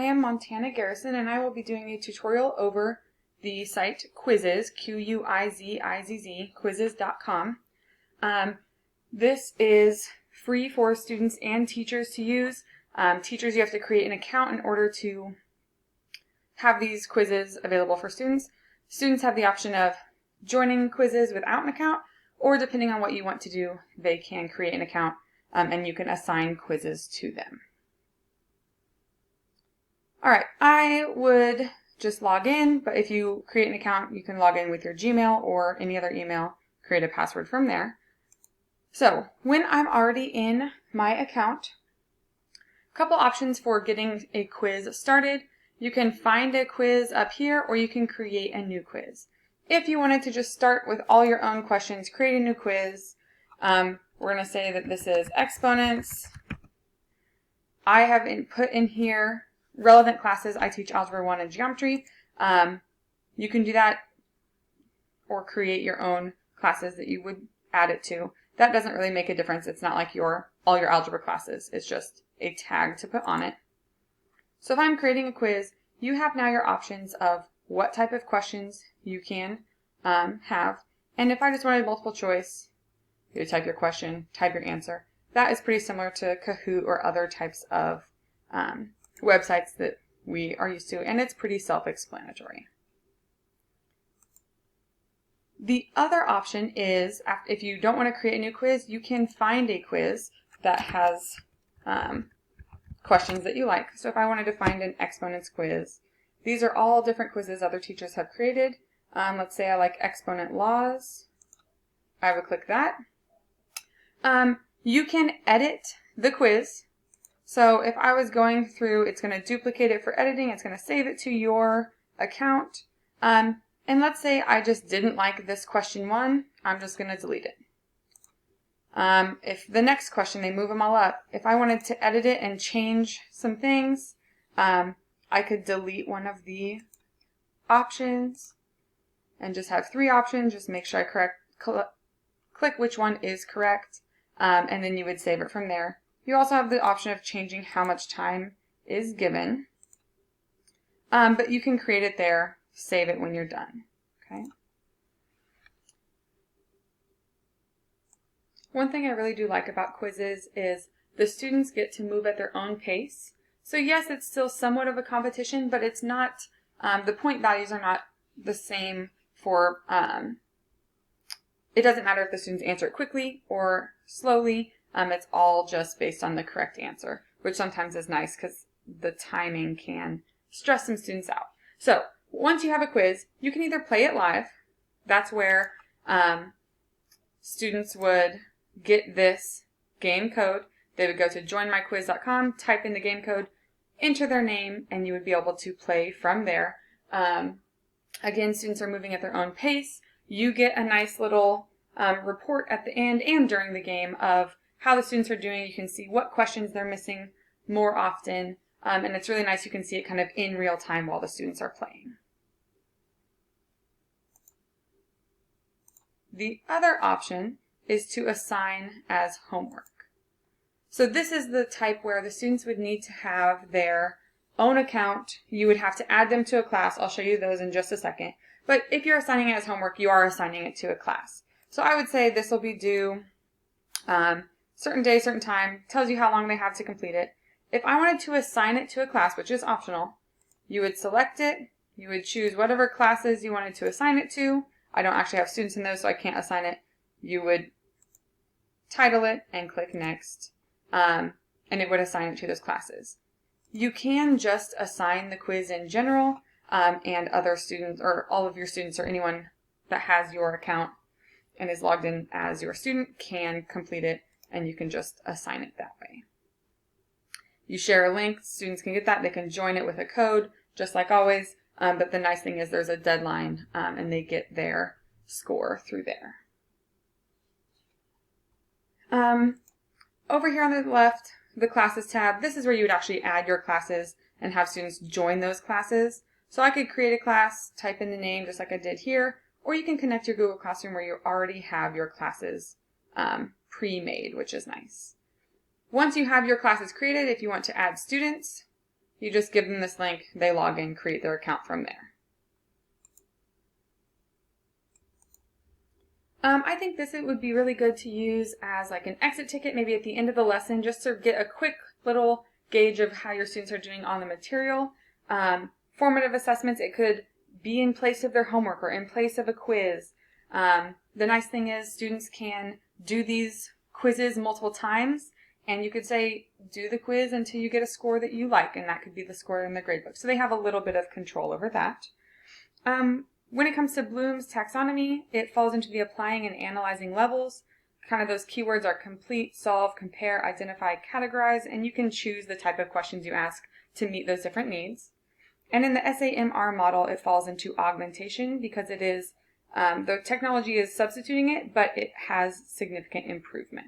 I am Montana Garrison, and I will be doing a tutorial over the site Quizizz, Quizizz, Quizizz.com. This is free for students and teachers to use. Teachers, you have to create an account in order to have these quizzes available for students. Students have the option of joining Quizizz without an account, or depending on what you want to do, they can create an account and you can assign quizzes to them. Alright, I would just log in, but if you create an account, you can log in with your Gmail or any other email, create a password from there. So, when I'm already in my account, a couple options for getting a quiz started. You can find a quiz up here, or you can create a new quiz. If you wanted to just start with all your own questions, create a new quiz, we're going to say that this is exponents. I have put in here relevant classes. I teach Algebra 1 and Geometry. You can do that or create your own classes that you would add it to. That doesn't really make a difference. It's not like all your algebra classes. It's just a tag to put on it. So if I'm creating a quiz, you have now your options of what type of questions you can have. And if I just wanted multiple choice, you type your question, type your answer. That is pretty similar to Kahoot or other types of websites that we are used to, and it's pretty self-explanatory. The other option is, if you don't want to create a new quiz, you can find a quiz that has questions that you like. So if I wanted to find an exponents quiz, these are all different quizzes other teachers have created. Let's say I like exponent laws. I would click that. You can edit the quiz. So if I was going through, it's going to duplicate it for editing. It's going to save it to your account. And let's say I just didn't like this question 1. I'm just going to delete it. If the next question, they move them all up. If I wanted to edit it and change some things, I could delete one of the options and just have 3 options. Just make sure I click which one is correct, and then you would save it from there. You also have the option of changing how much time is given, but you can create it there, save it when you're done. Okay. One thing I really do like about Quizizz is the students get to move at their own pace. So yes, it's still somewhat of a competition, but it's not, the point values are not the same for, it doesn't matter if the students answer it quickly or slowly. It's all just based on the correct answer, which sometimes is nice because the timing can stress some students out. So once you have a quiz, you can either play it live. That's where students would get this game code. They would go to joinmyquiz.com, type in the game code, enter their name, and you would be able to play from there. Again, students are moving at their own pace. You get a nice little report at the end and during the game of how the students are doing. You can see what questions they're missing more often, and it's really nice. You can see it kind of in real time while the students are playing. The other option is to assign as homework. So this is the type where the students would need to have their own account. You would have to add them to a class. I'll show you those in just a second. But if you're assigning it as homework, you are assigning it to a class. So I would say this will be due certain day, certain time, tells you how long they have to complete it. If I wanted to assign it to a class, which is optional, you would select it. You would choose whatever classes you wanted to assign it to. I don't actually have students in those, so I can't assign it. You would title it and click next, and it would assign it to those classes. You can just assign the quiz in general, and other students, or all of your students, or anyone that has your account and is logged in as your student can complete it, and you can just assign it that way. You share a link, students can get that, they can join it with a code, just like always, but the nice thing is there's a deadline, and they get their score through there. Over here on the left, the classes tab, this is where you would actually add your classes and have students join those classes. So I could create a class, type in the name just like I did here, or you can connect your Google Classroom where you already have your classes pre-made, which is nice. Once you have your classes created, if you want to add students, You just give them this link, they log in, create their account from there. I think this would be really good to use as like an exit ticket, maybe at the end of the lesson, just to get a quick little gauge of how your students are doing on the material. Formative assessments, it could be in place of their homework or in place of a quiz. The nice thing is students can do these quizzes multiple times, and you could say, do the quiz until you get a score that you like, and that could be the score in the gradebook. So they have a little bit of control over that. When it comes to Bloom's taxonomy, it falls into the applying and analyzing levels. Kind of those keywords are complete, solve, compare, identify, categorize, and you can choose the type of questions you ask to meet those different needs. And in the SAMR model, it falls into augmentation because it is, the technology is substituting it, but it has significant improvement.